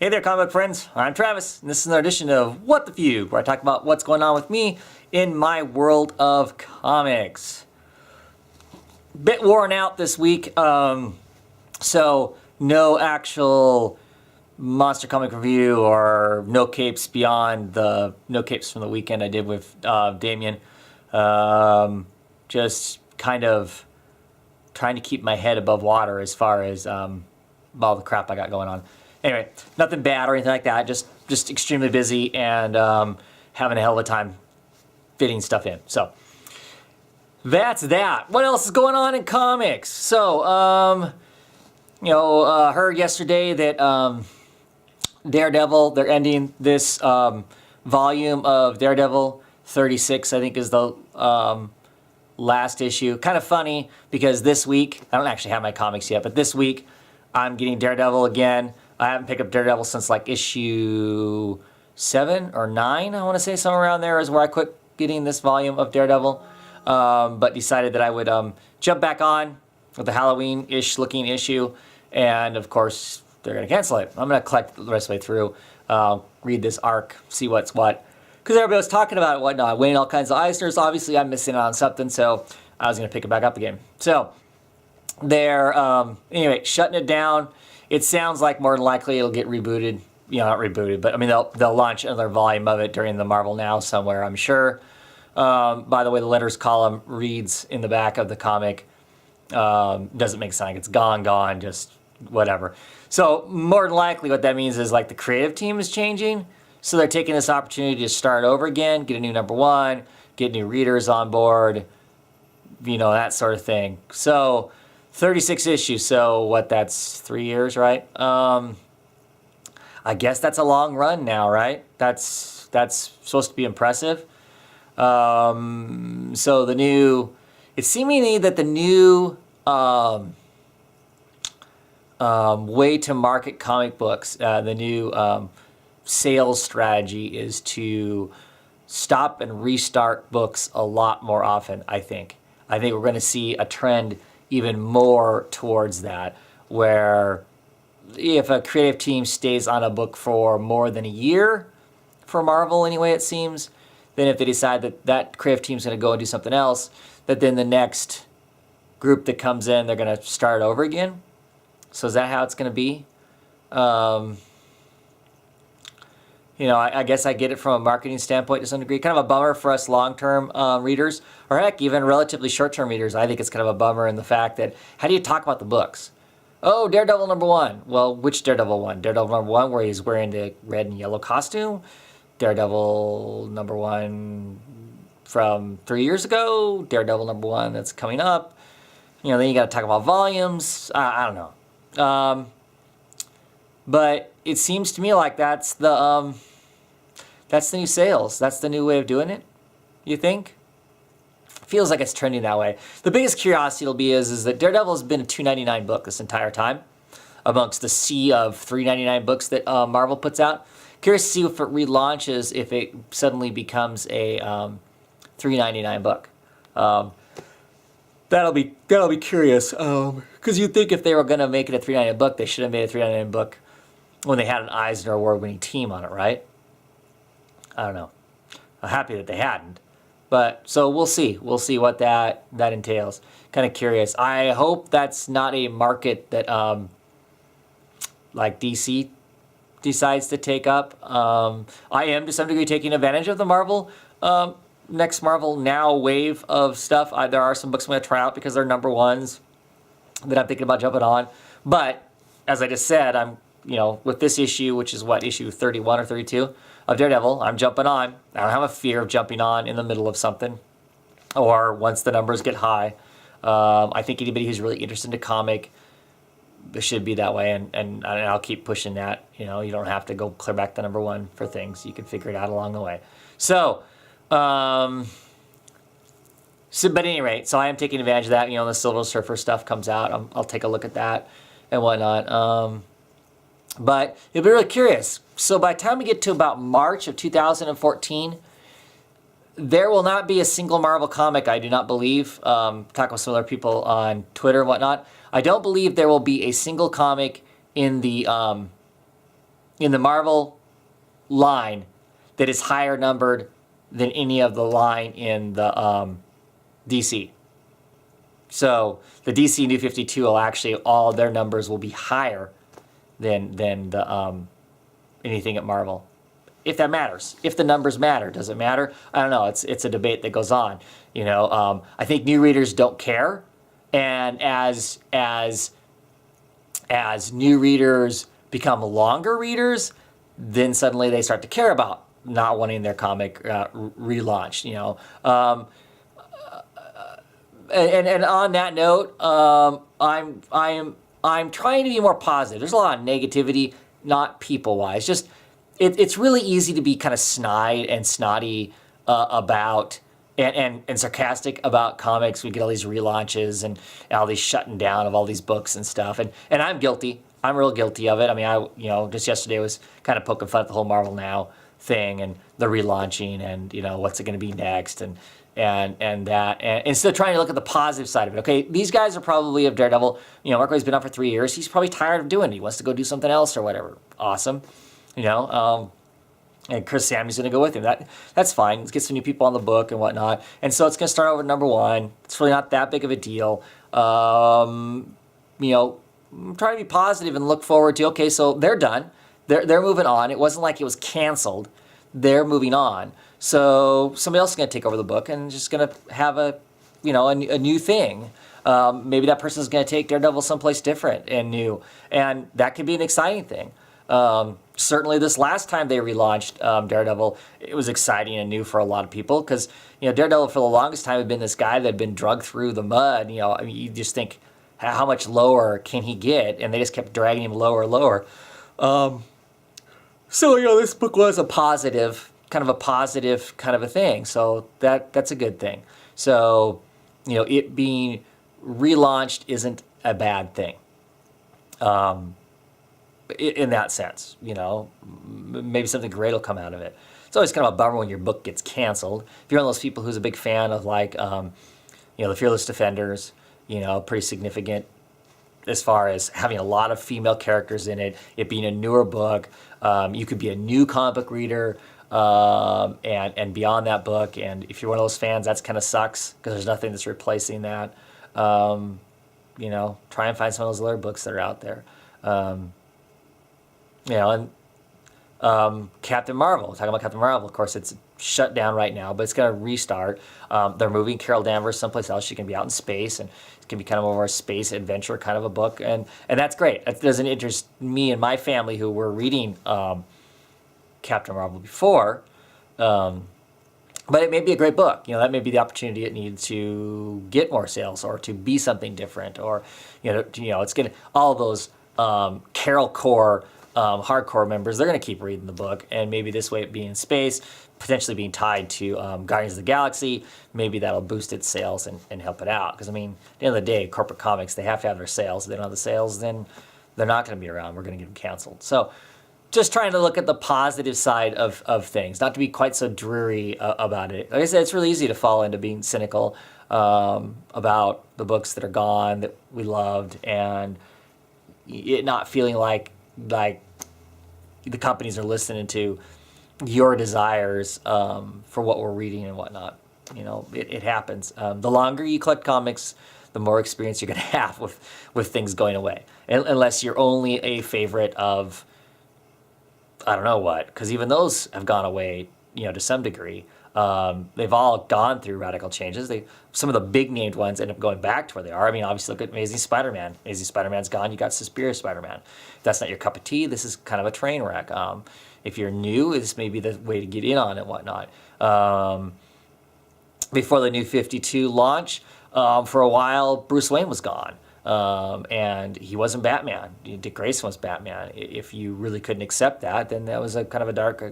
Hey there, comic book friends. I'm Travis, and this is another edition of What the Fugue, where I talk about what's going on with me in my world of comics. Bit worn out this week, so no actual monster comic review or no capes beyond the no capes from the weekend I did with Damien. Just kind of trying to keep my head above water as far as all the crap I got going on. Anyway, nothing bad or anything like that. Just extremely busy and having a hell of a time fitting stuff in. So that's that. What else is going on in comics? So, heard yesterday that Daredevil, they're ending this volume of Daredevil 36, I think is the last issue. Kind of funny because this week, I don't actually have my comics yet, but this week I'm getting Daredevil again. I haven't picked up Daredevil since like issue 7 or 9, I want to say, somewhere around there is where I quit getting this volume of Daredevil. But decided that I would jump back on with the Halloween-ish looking issue. And of course, they're going to cancel it. I'm going to collect the rest of the way through, read this arc, see what's what. Because everybody was talking about it, whatnot, winning all kinds of Eisners. Obviously, I'm missing out on something, so I was going to pick it back up again. So they're, anyway, shutting it down. It sounds like more than likely it'll get rebooted. Not rebooted, but I mean, they'll launch another volume of it during the Marvel Now somewhere, I'm sure. By the way, the letters column reads in the back of the comic. Doesn't make sense. It's gone, just whatever. So more than likely what that means is like the creative team is changing. So they're taking this opportunity to start over again, get a new #1, get new readers on board, that sort of thing. So 36 issues, so that's 3 years, right? I guess that's a long run now, right? That's supposed to be impressive. So it's seemingly that the new way to market comic books, the new sales strategy is to stop and restart books a lot more often, I think. I think we're going to see a trend even more towards that, where if a creative team stays on a book for more than a year, for Marvel anyway it seems, then if they decide that creative team's going to go and do something else, that then the next group that comes in, they're going to start over again. So is that how it's going to be? I guess I get it from a marketing standpoint to some degree. Kind of a bummer for us long-term readers, or heck, even relatively short-term readers. I think it's kind of a bummer in the fact that, how do you talk about the books? Oh, Daredevil #1. Well, which Daredevil one? Daredevil #1 where he's wearing the red and yellow costume? Daredevil #1 from 3 years ago? Daredevil #1 that's coming up? Then you got to talk about volumes. I don't know. But it seems to me like that's the new sales. That's the new way of doing it. You think? Feels like it's trending that way. The biggest curiosity will be is that Daredevil has been a $2.99 book this entire time, amongst the sea of $3.99 books that Marvel puts out. Curious to see if it relaunches, if it suddenly becomes a $3.99 book. That'll be curious. Because you'd think if they were going to make it a $3.99 book, they should have made a $3.99 book when they had an Eisner Award-winning team on it, right? I don't know. I'm happy that they hadn't. But, so we'll see. We'll see what that entails. Kind of curious. I hope that's not a market that, like DC decides to take up. I am, to some degree, taking advantage of the Marvel, next Marvel Now wave of stuff. There are some books I'm going to try out because they're #1s that I'm thinking about jumping on. But, as I just said, I'm, with this issue, which is issue 31 or 32 of Daredevil, I'm jumping on. I don't have a fear of jumping on in the middle of something or once the numbers get high. I think anybody who's really interested in a comic, it should be that way, and I'll keep pushing that. You don't have to go clear back the #1 for things. You can figure it out along the way. So, but at any rate, so I am taking advantage of that. The Silver Surfer stuff comes out. I'll take a look at that and whatnot. But you'll be really curious. So by the time we get to about March of 2014, there will not be a single Marvel comic, I do not believe. Talking with some other people on Twitter and whatnot, I don't believe there will be a single comic in the in the Marvel line that is higher numbered than any of the line in the DC. So the DC New 52 will actually, all their numbers will be higher than the anything at Marvel. If that matters, if the numbers matter, does it matter? I don't know. It's a debate that goes on. I think new readers don't care, and as new readers become longer readers, then suddenly they start to care about not wanting their comic relaunched. And on that note, I'm trying to be more positive. There's a lot of negativity, not people-wise. Just it's really easy to be kind of snide and snotty about and sarcastic about comics. We get all these relaunches and all these shutting down of all these books and stuff. And I'm guilty. I'm real guilty of it. I mean, just yesterday I was kind of poking fun at the whole Marvel Now thing and the relaunching and, what's it going to be next and that. And instead of trying to look at the positive side of it, okay, these guys are probably of Daredevil. Mark Waid's been on for 3 years. He's probably tired of doing it. He wants to go do something else or whatever. Awesome. And Chris Sammy's going to go with him. That's fine. Let's get some new people on the book and whatnot. And so it's going to start over at number 1. It's really not that big of a deal. I'm trying to be positive and look forward to, okay, so they're done. They're moving on. It wasn't like it was canceled. They're moving on. So somebody else is going to take over the book and just going to have a new thing. Maybe that person's going to take Daredevil someplace different and new. And that could be an exciting thing. Certainly this last time they relaunched Daredevil, it was exciting and new for a lot of people because, Daredevil for the longest time had been this guy that had been drugged through the mud. You just think, how much lower can he get? And they just kept dragging him lower and lower. So, this book was a positive kind of a thing. So that's a good thing. So, it being relaunched isn't a bad thing. In that sense, maybe something great will come out of it. It's always kind of a bummer when your book gets canceled. If you're one of those people who's a big fan of the Fearless Defenders, pretty significant as far as having a lot of female characters in it, it being a newer book. You could be a new comic book reader and beyond that book. And if you're one of those fans, that's kind of sucks because there's nothing that's replacing that. Try and find some of those other books that are out there. Captain Marvel, talking about Captain Marvel, of course, it's shut down right now, but it's going to restart. They're moving Carol Danvers someplace else. She can be out in space, and it can be kind of more a space adventure kind of a book, and that's great. It doesn't interest me and my family who were reading Captain Marvel before, but it may be a great book. That may be the opportunity it needs to get more sales or to be something different, or it's going to all those Carol Core hardcore members, they're going to keep reading the book, and maybe this way it being in space, potentially being tied to Guardians of the Galaxy, maybe that'll boost its sales and help it out. Because, at the end of the day, corporate comics, they have to have their sales. If they don't have the sales, then they're not going to be around. We're going to get them canceled. So just trying to look at the positive side of things, not to be quite so dreary about it. Like I said, it's really easy to fall into being cynical about the books that are gone, that we loved, and it not feeling like the companies are listening to your desires for what we're reading and whatnot. It happens. The longer you collect comics, the more experience you're going to have with things going away. Unless you're only a favorite of, I don't know what, because even those have gone away, to some degree. They've all gone through radical changes. Some of the big named ones end up going back to where they are. Obviously look at Amazing Spider-Man. Amazing Spider-Man's gone. You got Suspiria Spider-Man. If that's not your cup of tea, this is kind of a train wreck. If you're new, this may be the way to get in on it and whatnot. Before the New 52 launch, for a while, Bruce Wayne was gone. And he wasn't Batman. Dick Grayson was Batman. If you really couldn't accept that, then that was a kind of a dark,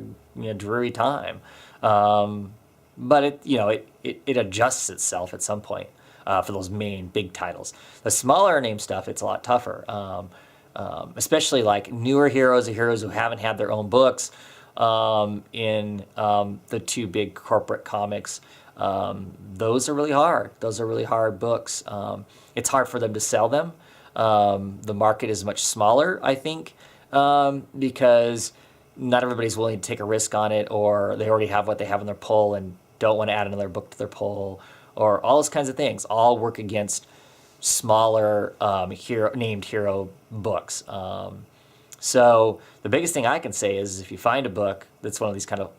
dreary time. But it adjusts itself at some point for those main big titles. The smaller name stuff, it's a lot tougher, especially like newer heroes or heroes who haven't had their own books in the two big corporate comics. Those are really hard. Those are really hard books. It's hard for them to sell them. The market is much smaller, I think, because not everybody's willing to take a risk on it, or they already have what they have in their pull and don't want to add another book to their pull, or all those kinds of things all work against smaller named hero books. So the biggest thing I can say is if you find a book that's one of these kind of,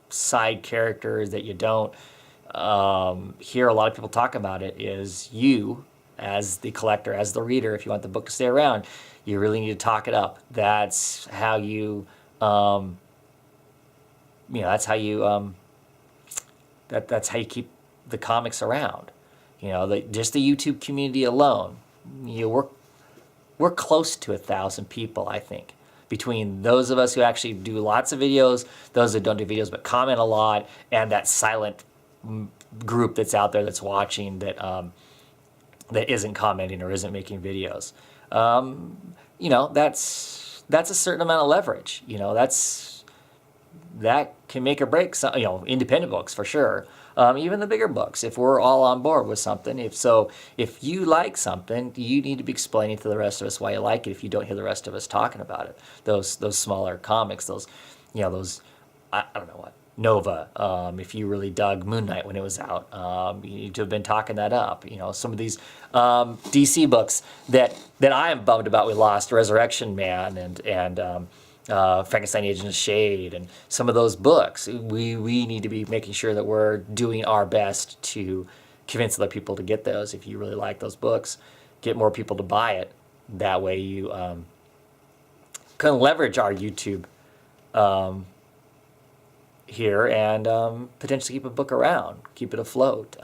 side characters that you don't hear a lot of people talk about, it is you as the collector, as the reader, if you want the book to stay around, you really need to talk it up. That's how you, that's how you, that's how you keep the comics around. Just the YouTube community alone, we're close to 1,000 people, I think, between those of us who actually do lots of videos, those that don't do videos but comment a lot, and that silent group that's out there that's watching that that isn't commenting or isn't making videos. That's a certain amount of leverage. That can make or break some, independent books for sure. Even the bigger books, if we're all on board with something. If you like something, you need to be explaining to the rest of us why you like it. If you don't hear the rest of us talking about it, those smaller comics, those I don't know what, Nova. If you really dug Moon Knight when it was out, you need to have been talking that up. Some of these DC books that I am bummed about. We lost Resurrection Man and Frankenstein Agent of Shade, and some of those books. We need to be making sure that we're doing our best to convince other people to get those. If you really like those books, get more people to buy it. That way you can leverage our YouTube here and potentially keep a book around, keep it afloat.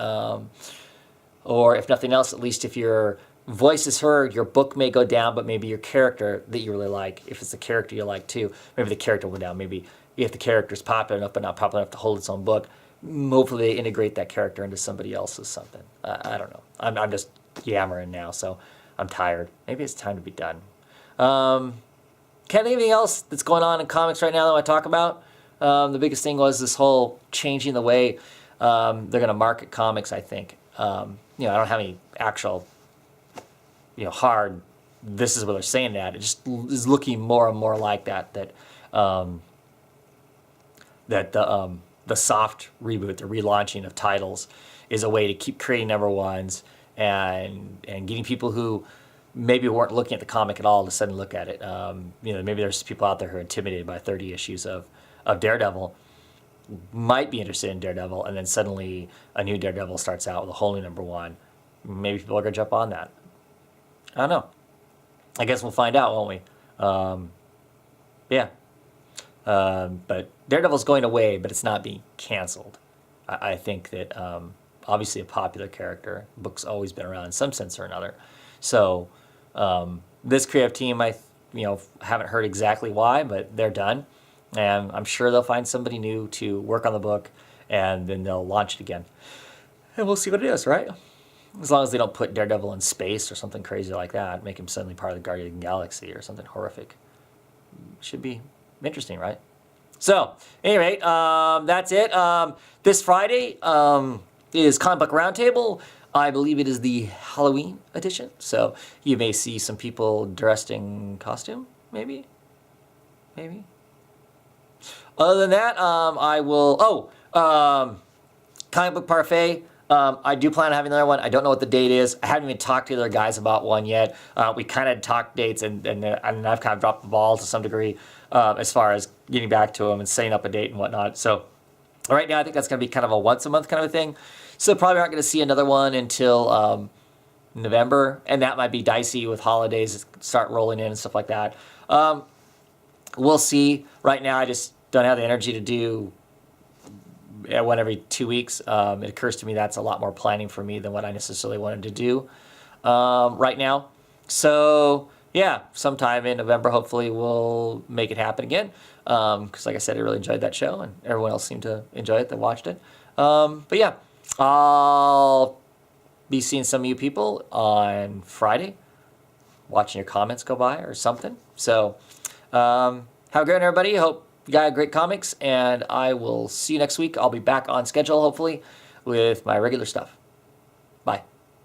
Or if nothing else, at least if your voice is heard, your book may go down, but maybe your character that you really like, if it's a character you like too, maybe the character will go down. Maybe if the character's popular enough but not popular enough to hold its own book, hopefully they integrate that character into somebody else's something. I don't know. I'm just yammering now, so I'm tired. Maybe it's time to be done. Can't think of anything else that's going on in comics right now that I want to talk about. The biggest thing was this whole changing the way they're going to market comics, I think. I don't have any actual hard, this is what they're saying that. It just is looking more and more like that the soft reboot, the relaunching of titles is a way to keep creating number ones and getting people who maybe weren't looking at the comic at all to suddenly look at it. Maybe there's people out there who are intimidated by 30 issues of Daredevil, might be interested in Daredevil, and then suddenly a new Daredevil starts out with a whole new number one. Maybe people are going to jump on that. I don't know. I guess we'll find out, won't we? But Daredevil's going away, but it's not being canceled. I think that obviously a popular character. Book's always been around in some sense or another. So this creative team, I haven't heard exactly why, but they're done. And I'm sure they'll find somebody new to work on the book, and then they'll launch it again. And we'll see what it is, right? As long as they don't put Daredevil in space or something crazy like that, make him suddenly part of the Guardian of the Galaxy or something horrific. Should be interesting, right? So, anyway, that's it. This Friday is Comic Book Roundtable. I believe it is the Halloween edition. So you may see some people dressed in costume, maybe. Other than that, I will... Comic Book Parfait. I do plan on having another one. I don't know what the date is. I haven't even talked to the other guys about one yet. We kind of talked dates, and I've kind of dropped the ball to some degree as far as getting back to them and setting up a date and whatnot. So right now, I think that's going to be kind of a once-a-month kind of a thing. So probably aren't going to see another one until November, and that might be dicey with holidays start rolling in and stuff like that. We'll see. Right now, I just don't have the energy to do one every 2 weeks. It occurs to me that's a lot more planning for me than what I necessarily wanted to do right now. So yeah, sometime in November, hopefully we'll make it happen again. Because like I said, I really enjoyed that show, and everyone else seemed to enjoy it that watched it. But yeah, I'll be seeing some of you people on Friday, watching your comments go by or something. So have a great one, everybody. Hope you got great comics, and I will see you next week. I'll be back on schedule, hopefully, with my regular stuff.